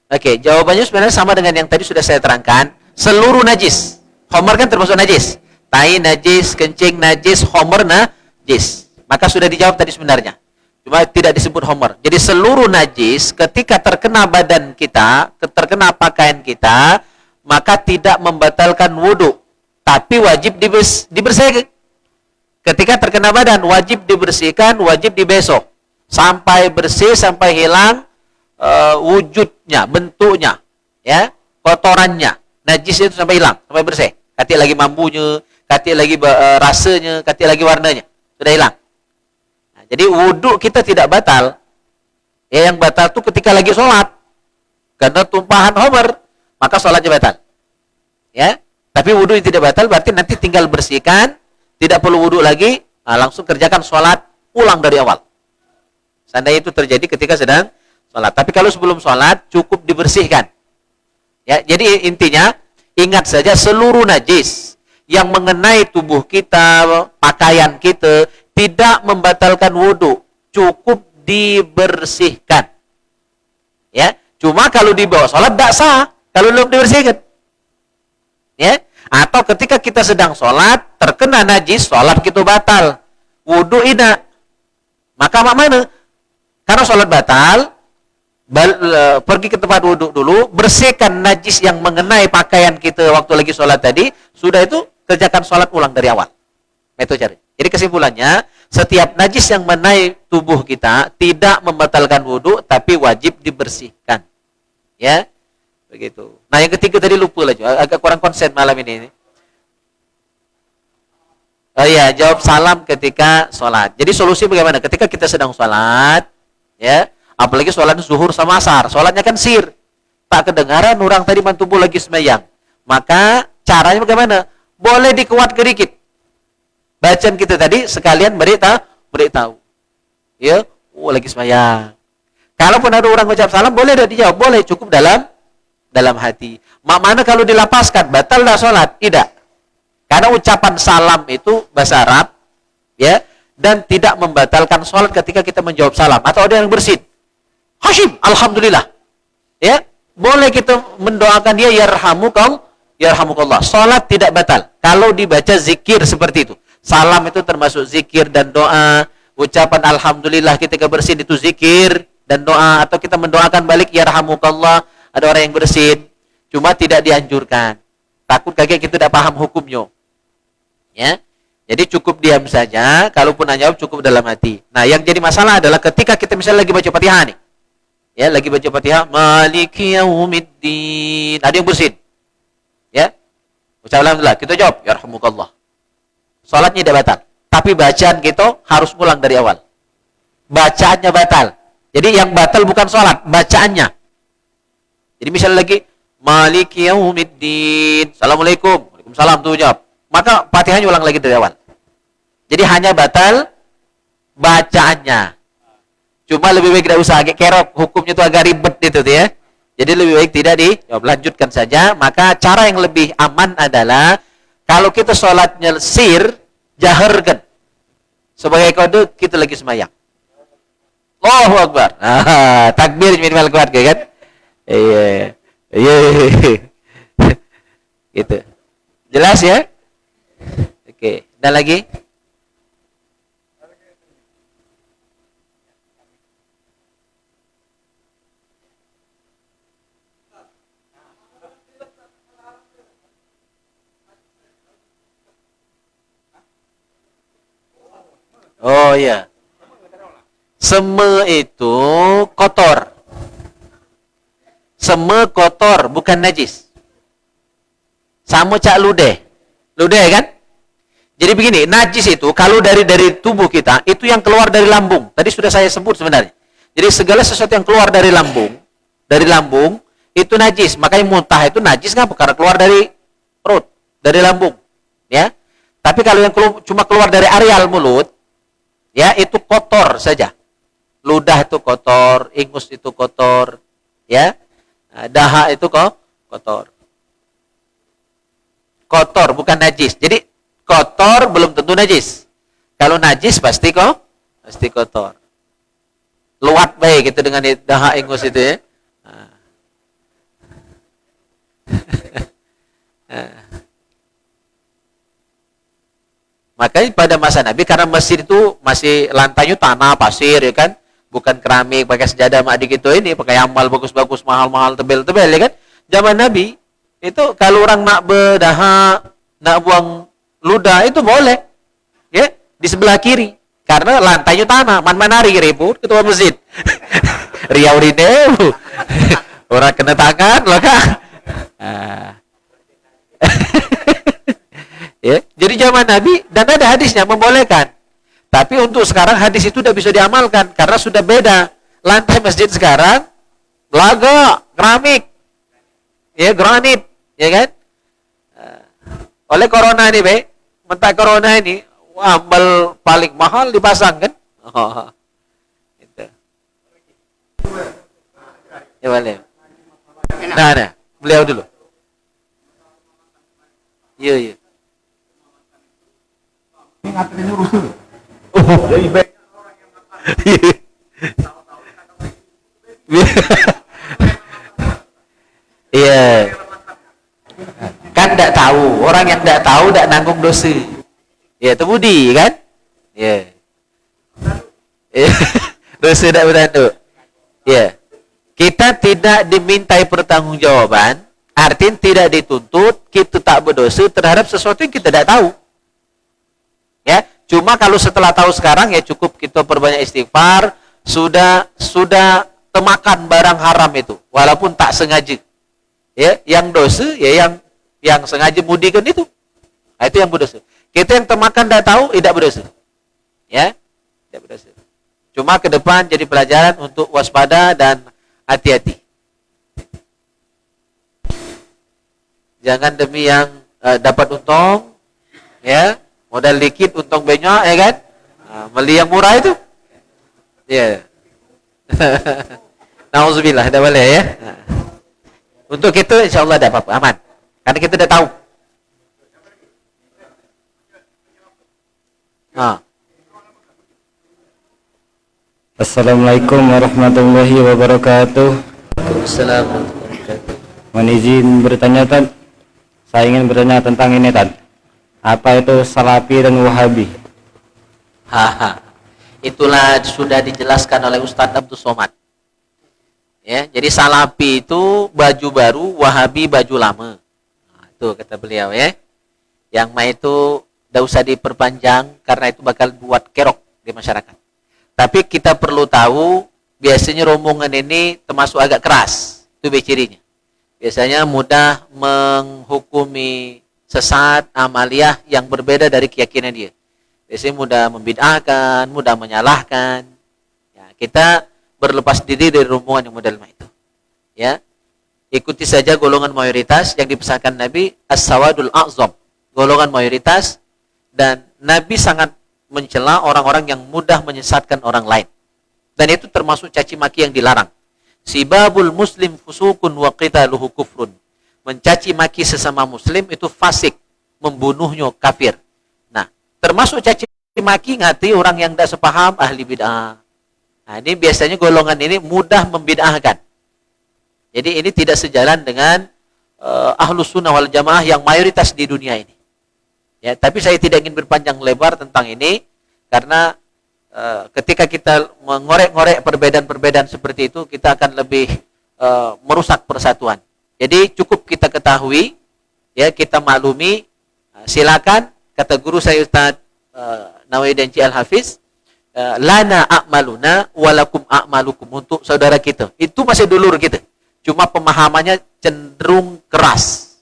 Oke, jawabannya sebenarnya sama dengan yang tadi sudah saya terangkan. Seluruh najis. Homer kan termasuk najis. Tai najis, kencing najis, homer najis. Maka sudah dijawab tadi sebenarnya. Cuma tidak disebut homer. Jadi seluruh najis ketika terkena badan kita, terkena pakaian kita, maka tidak membatalkan wudhu. Tapi wajib dibersihkan. Ketika terkena badan, wajib dibersihkan, wajib dibesok. Sampai bersih, sampai hilang wujudnya, bentuknya, ya, kotorannya, najis itu sampai hilang, sampai bersih. Katik lagi mambunya, katik lagi rasanya, katik lagi warnanya, sudah hilang. Nah, jadi wudhu kita tidak batal. Ya, yang batal itu ketika lagi sholat, karena tumpahan homer, maka sholatnya batal. Ya, tapi wudhu tidak batal, berarti nanti tinggal bersihkan, tidak perlu wudhu lagi, nah, langsung kerjakan sholat, ulang dari awal. Seandainya itu terjadi ketika sedang sholat. Tapi kalau sebelum sholat cukup dibersihkan. Ya, jadi intinya ingat saja seluruh najis yang mengenai tubuh kita, pakaian kita tidak membatalkan wudhu, cukup dibersihkan. Ya, cuma kalau dibawa sholat tidak sah kalau belum dibersihkan. Ya, atau ketika kita sedang sholat terkena najis, sholat kita batal, wudhu tidak. Maka mana? Karena sholat batal, pergi ke tempat wudhu dulu, bersihkan najis yang mengenai pakaian kita waktu lagi sholat tadi, sudah itu kerjakan sholat ulang dari awal. Itu cari. Jadi kesimpulannya, setiap najis yang mengenai tubuh kita tidak membatalkan wudhu, tapi wajib dibersihkan. Ya, begitu. Nah yang ketiga tadi lupa lah, agak kurang konsen malam ini. Oh iya, jawab salam ketika sholat. Jadi solusi bagaimana? Ketika kita sedang sholat, ya, apalagi sholat zuhur sama asar, sholatnya kan sir, tak kedengaran orang tadi mantubuh lagi sembahyang, maka caranya bagaimana? Boleh dikuat sedikit bacaan kita tadi, sekalian beritahu, ya, lagi sembahyang. Kalaupun ada orang ucap salam, boleh tidak dijawab? Boleh, cukup dalam hati. Mana kalau dilapaskan, batal dah sholat? Tidak. Karena ucapan salam itu bahasa Arab, ya, dan tidak membatalkan sholat ketika kita menjawab salam. Atau ada yang bersin, Hashim, alhamdulillah, ya, boleh kita mendoakan dia yarhamukallah. Sholat tidak batal kalau dibaca zikir seperti itu. Salam itu termasuk zikir dan doa. Ucapan alhamdulillah ketika bersin itu zikir dan doa. Atau kita mendoakan balik yarhamukallah, ada orang yang bersin, cuma tidak dianjurkan. Takut kakek kita tidak paham hukumnya. Ya, jadi cukup diam saja. Kalaupun hanya cukup dalam hati. Nah, yang jadi masalah adalah ketika kita misalnya lagi baca Fatihah nih, ya, lagi baca Fatihah, Maliki yaumiddin, ada yang bersin, ya, ucap alhamdulillah, kita jawab yarhamukallah, salatnya tidak batal, tapi bacaan kita harus ulang dari awal. Bacaannya batal. Jadi yang batal bukan salat, bacaannya. Jadi misalnya lagi Maliki yaumiddin, assalamualaikum, waalaikumsalam, tuh jawab, maka Fatihahnya ulang lagi dari awal. Jadi hanya batal bacaannya. Cuma lebih baik tidak usah, agak kerok, hukumnya itu agak ribet itu ya. Jadi lebih baik tidak dijawab, lanjutkan saja. Maka cara yang lebih aman adalah kalau kita sholatnya sir, jaharkan. Sebagai kode kita lagi sembahyang. Allahu Akbar. Takbir minimal kuat kan? Iya. Gitu. Jelas ya? Oke, dan lagi? Oh ya. Seme itu kotor. Seme kotor, bukan najis. Sama cak ludeh. Ludeh kan? Jadi begini, najis itu kalau dari tubuh kita, itu yang keluar dari lambung. Tadi sudah saya sebut sebenarnya. Jadi segala sesuatu yang keluar dari lambung itu najis. Makanya muntah itu najis kan? Karena keluar dari perut, dari lambung. Ya. Tapi kalau yang cuma keluar dari areal mulut, ya, itu kotor saja. ludah itu kotor, ingus itu kotor, ya. Dahak itu kok kotor. Kotor bukan najis. Jadi kotor belum tentu najis. Kalau najis pasti kotor. Luat baik gitu dengan dahak ingus itu ya. Makanya pada masa Nabi, karena Mesir itu masih lantainya tanah, pasir ya kan, bukan keramik, pakai sejadah mak gitu ini, pakai amal bagus-bagus, mahal-mahal, tebel-tebel ya kan. Zaman Nabi itu kalau orang nak berdahak, nak buang ludah itu boleh, ya di sebelah kiri, karena lantainya tanah. Manari ribut ketua masjid, Riau Rine, orang kena tangan, loh kan. Ya, jadi zaman Nabi dan ada hadisnya membolehkan. Tapi untuk sekarang hadis itu sudah bisa diamalkan karena sudah beda. Lantai masjid sekarang laga, keramik, ya granit, ya kan? Oleh corona ini, mentah corona ini, ambal paling mahal dipasang kan? Oh, itu. Ya boleh. Nah, beliau dulu. Iya. Ini ngapain rusuh? Oh, lebih baik orang yang makan. Iya. Kan tidak tahu, orang yang tidak tahu tidak nanggung dosa. Ya, itu budi kan? Ya. Dosa tidak bertanduk. Ya. Kita tidak dimintai pertanggungjawaban, artinya tidak dituntut kita tak berdosa terhadap sesuatu yang kita tidak tahu. Ya, cuma kalau setelah tahu sekarang ya cukup kita perbanyak istighfar, sudah temakan barang haram itu walaupun tak sengaja. Ya, yang dosa ya yang sengaja mudikan itu. Nah, itu yang berdosa. Kita yang temakan tidak tahu tidak berdosa. Ya, tidak berdosa. Cuma ke depan jadi pelajaran untuk waspada dan hati-hati. Jangan demi yang dapat untung, ya. Modal dikit, untung banyak, ya kan? Beli yang murah itu. Ya. Nauzubillah, tidak boleh ya. Untuk itu insya Allah tidak apa-apa, aman. Karena kita sudah tahu. Assalamualaikum warahmatullahi wabarakatuh. Assalamualaikum warahmatullahi wabarakatuh. Mohon izin bertanya, Tan. Saya ingin bertanya tentang ini, Tan. Apa itu Salafi dan Wahabi? Itulah sudah dijelaskan oleh Ustadz Abdul Somad. Ya, jadi Salafi itu baju baru, Wahabi baju lama. Nah, itu kata beliau ya. Yang mah itu tidak usah diperpanjang karena itu bakal buat kerok di masyarakat. Tapi kita perlu tahu biasanya rombongan ini termasuk agak keras. Itu cirinya. Biasanya mudah menghukumi sesat, amaliyah yang berbeda dari keyakinan dia. Biasanya mudah membid'ahkan, mudah menyalahkan. Ya, kita berlepas diri dari rombongan yang model itu. Ya, ikuti saja golongan mayoritas yang dipesankan Nabi, as-sawadul a'zam, golongan mayoritas, dan Nabi sangat mencela orang-orang yang mudah menyesatkan orang lain. Dan itu termasuk caci maki yang dilarang. Sibabul muslim fusukun wa qitaluhu kufrun. Mencaci maki sesama muslim itu fasik, membunuhnya kafir. Nah, termasuk caci maki ngati orang yang tidak sepaham ahli bid'ah. Nah, ini biasanya golongan ini mudah membid'ahkan. Jadi ini tidak sejalan dengan ahlus sunnah wal jamaah yang mayoritas di dunia ini. Ya, tapi saya tidak ingin berpanjang lebar tentang ini karena ketika kita mengorek-ngorek perbedaan-perbedaan seperti itu, kita akan lebih merusak persatuan. Jadi cukup kita ketahui, ya kita maklumi. Silakan kata guru saya Ustaz Nawaidan Ci Al-Hafiz, lana a'maluna walakum a'malukum, untuk saudara kita. Itu masih dulur kita. Cuma pemahamannya cenderung keras.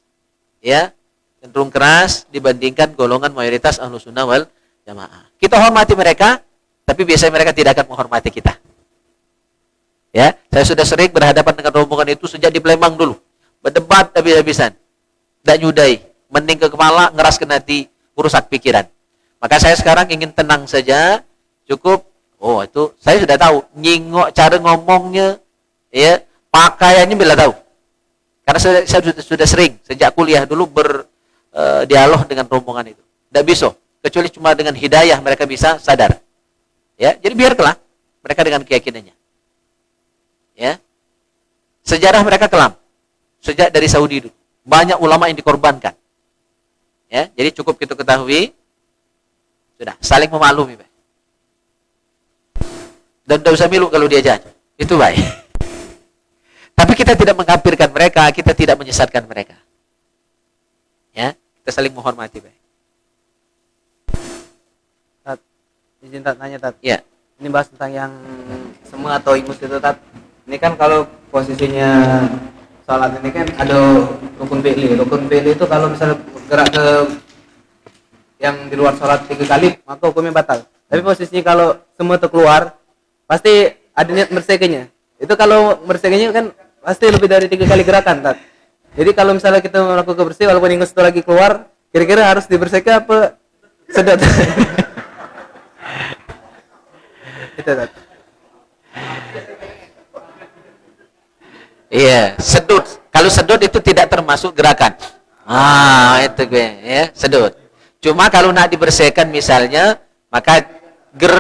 Ya, cenderung keras dibandingkan golongan mayoritas Ahlus Sunnah wal Jamaah. Kita hormati mereka, tapi biasanya mereka tidak akan menghormati kita. Ya, saya sudah sering berhadapan dengan rombongan itu sejak di Palembang dulu. Berdebat habis-habisan. Tidak nyudai, mending ke kepala, ngeras ke hati, merusak pikiran. Maka saya sekarang ingin tenang saja, cukup Oh, itu saya sudah tahu. Nyingok cara ngomongnya, ya, pakaiannya bila tahu. Karena saya sudah sering sejak kuliah dulu berdialog dengan rombongan itu. Tidak bisa, kecuali cuma dengan hidayah mereka bisa sadar. Ya, jadi biarlah mereka dengan keyakinannya. Ya. Sejarah mereka kelam. Sejak dari Saudi dulu. Banyak ulama yang dikorbankan. Ya, jadi cukup kita ketahui sudah saling memaklumi, baik. Dan tidak usah milu kalau dia jahat. Itu baik. Tapi kita tidak mengkafirkan mereka, kita tidak menyesatkan mereka. Ya, kita saling menghormati, baik. Tat, izin Tat nanya Tat. Ya. Ini bahas tentang yang semua atau ingus itu Tat. Ini kan kalau posisinya salat ini kan ada rukun fi'li. Rukun fi'li itu kalau misalnya gerak ke yang di luar salat 3 kali, maka hukumnya batal. Tapi posisinya kalau semua itu keluar, pasti ada niat bersekenya. Itu kalau bersekenya kan pasti lebih dari 3 kali gerakan, Tat. Jadi kalau misalnya kita melakukan bersih walaupun ingus itu lagi keluar, kira-kira harus dibersihkan apa sedot? Itu, Tat. Iya, sedut. Kalau sedut itu tidak termasuk gerakan. Itu gue, ya, sedut. Cuma kalau nak dibersihkan misalnya, maka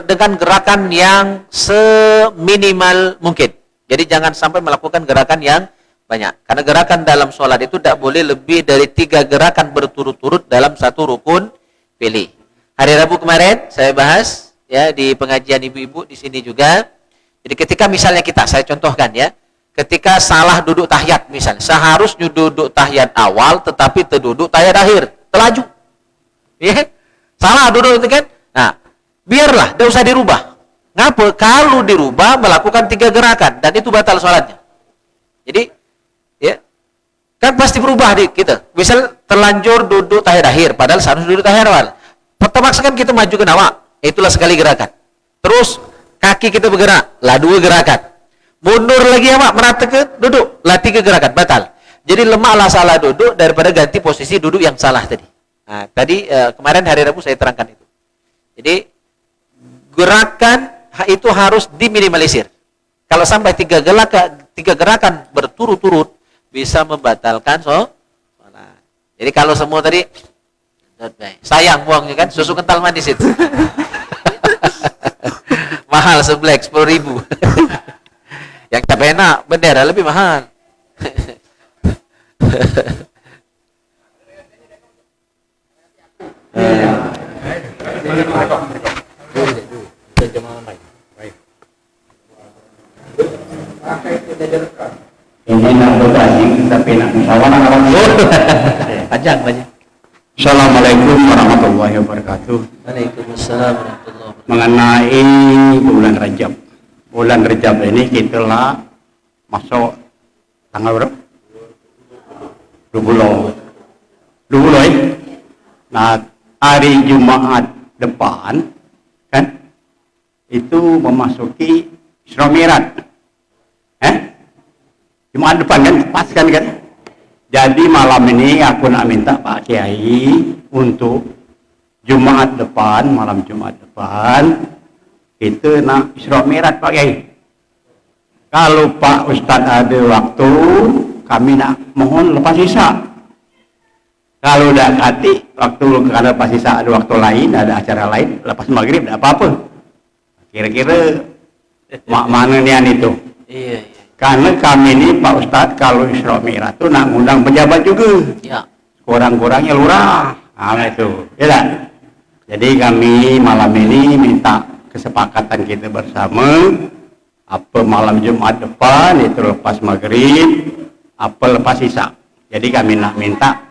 dengan gerakan yang seminimal mungkin. Jadi jangan sampai melakukan gerakan yang banyak. Karena gerakan dalam sholat itu tidak boleh lebih dari 3 gerakan berturut-turut dalam satu rukun fi'li. Hari Rabu kemarin saya bahas ya di pengajian ibu-ibu di sini juga. Jadi ketika misalnya saya contohkan ya, ketika salah duduk tahiyat misalnya, seharusnya duduk tahiyat awal tetapi terduduk tahiyat akhir, terlaju. Ya, salah duduk itu kan. Nah, biarlah, tidak usah dirubah. Ngapa? Kalau dirubah melakukan 3 gerakan dan itu batal sholatnya. Jadi, ya, kan pasti berubah kita. Misal terlanjur duduk tahiyat akhir, padahal seharusnya duduk tahiyat awal. Terpaksa kan kita maju ke awal, itulah sekali gerakan. Terus kaki kita bergerak, lah 2 gerakan. Mundur lagi ya Pak, merata ke duduk, lah 3 gerakan, batal. Jadi lemaklah salah duduk daripada ganti posisi duduk yang salah tadi. Nah, tadi kemarin hari Rabu saya terangkan itu. Jadi gerakan itu harus diminimalisir. Kalau sampai 3 gerakan berturut-turut bisa membatalkan sholat. Jadi kalau semua tadi sayang buangnya kan, susu kental manis itu. Mahal seblek 10.000. Yang capek enak, bendera lebih mahal. Ini nak berkaji tapi nak musyawarah apa? Panjang banyak. Assalamualaikum warahmatullahi wabarakatuh. Waalaikumsalam warahmatullahi wabarakatuh. Mengenai bulan Rajab. Bulan Rajab ini kita lah masuk tanggal berapa? 20. Nah, hari Jumat depan kan itu memasuki Isra Mi'raj. Jumat depan kan pas kan. Jadi malam ini aku nak minta Pak Kiai untuk Jumat depan, malam Jumat depan kita nak Isra Mi'raj Pak Kiai. Kalau Pak Ustadz ada waktu, kami nak mohon lepas Isya. Kalau udah hati waktu karena lepas Isya ada waktu lain, ada acara lain, lepas maghrib tidak apa-apa. Kira-kira mana nian itu? Iya. Karena kami ini Pak Ustadz kalau Isra Mi'raj itu nak ngundang pejabat juga. Ya. Kurang-kurangnya lurah. Nah itu. Ya tak? Jadi kami malam ini minta kesepakatan kita bersama. Apa malam Jumat depan itu lepas maghrib, apa lepas Isya. Jadi kami nak minta.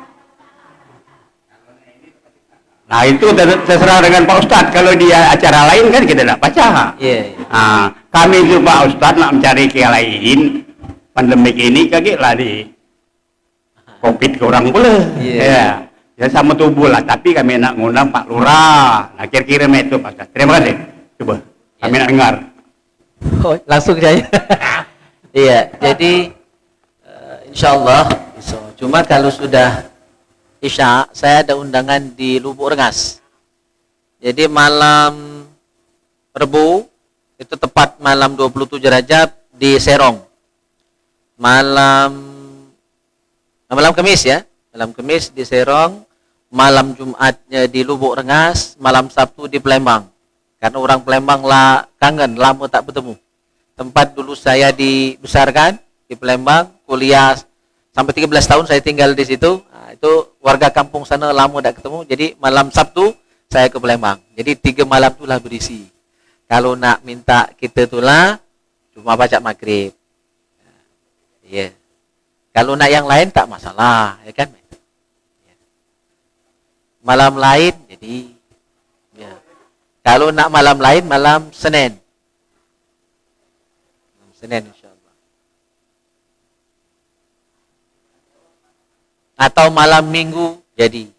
Nah itu terserah dengan Pak Ustadz. Kalau dia acara lain kan kita tidak baca. Iya. Nah, kami itu Pak Ustadz nak mencari ke lain. Pandemik ini kaget lah di COVID ke orang pula. Iya. Ya sama tubuh lah. Tapi kami nak ngundang Pak Lurah. Nah kira-kira itu Pak Ustadz. Terima kasih. Coba kami nak dengar. Oh, langsung saya. Iya. Jadi insyaallah. Cuma kalau sudah Isya, saya ada undangan di Lubuk Rengas. Jadi malam Rebu Itu tepat malam 27 Rajab di Serong. Malam Kamis ya. Malam Kamis di Serong, malam Jumatnya di Lubuk Rengas, malam Sabtu di Palembang. Karena orang Palembang lah kangen, lama tak bertemu. Tempat dulu saya dibesarkan di Palembang, kuliah sampai 13 tahun saya tinggal di situ. Nah, itu warga kampung sana lama tak ketemu. Jadi malam Sabtu saya ke Palembang. Jadi 3 malam itulah berisi. Kalau nak minta kita itulah cuma baca maghrib. Ya. Kalau nak yang lain tak masalah, ya kan? Malam lain, jadi ya. Kalau nak malam lain, malam Senin. Malam Senin insyaAllah. Atau malam Minggu, jadi.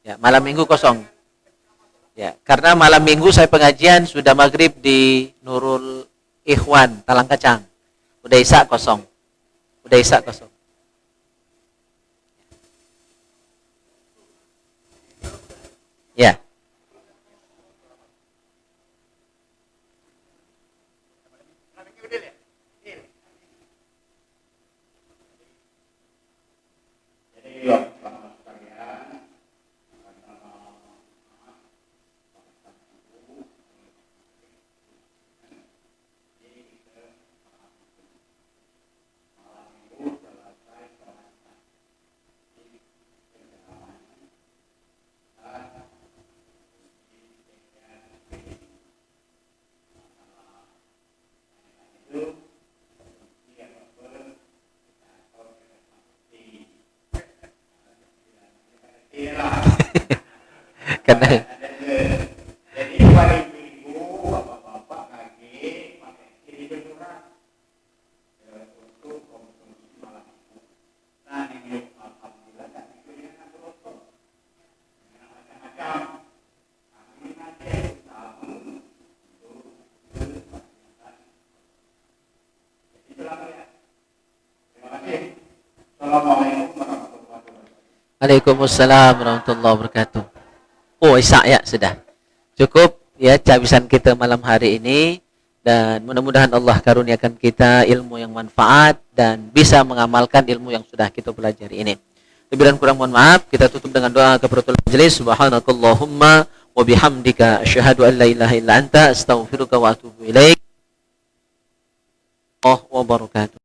Ya, malam Minggu kosong. Ya, karena malam Minggu saya pengajian sudah maghrib di Nurul Ikhwan, Talang Kacang. Udah Isya kosong. Udah Isya kosong. Ya. Karena Waalaikumsalam warahmatullahi wabarakatuh. Oh, Isya ya sudah. Cukup ya cabisan kita malam hari ini, dan mudah-mudahan Allah karuniakan kita ilmu yang manfaat dan bisa mengamalkan ilmu yang sudah kita pelajari ini. Lebih dan kurang mohon maaf. Kita tutup dengan doa kafaratul majelis. Subhanakallahumma wa bihamdika asyhadu an la ilaha illa anta astaghfiruka wa atubu ilaik. Wabarakatuh.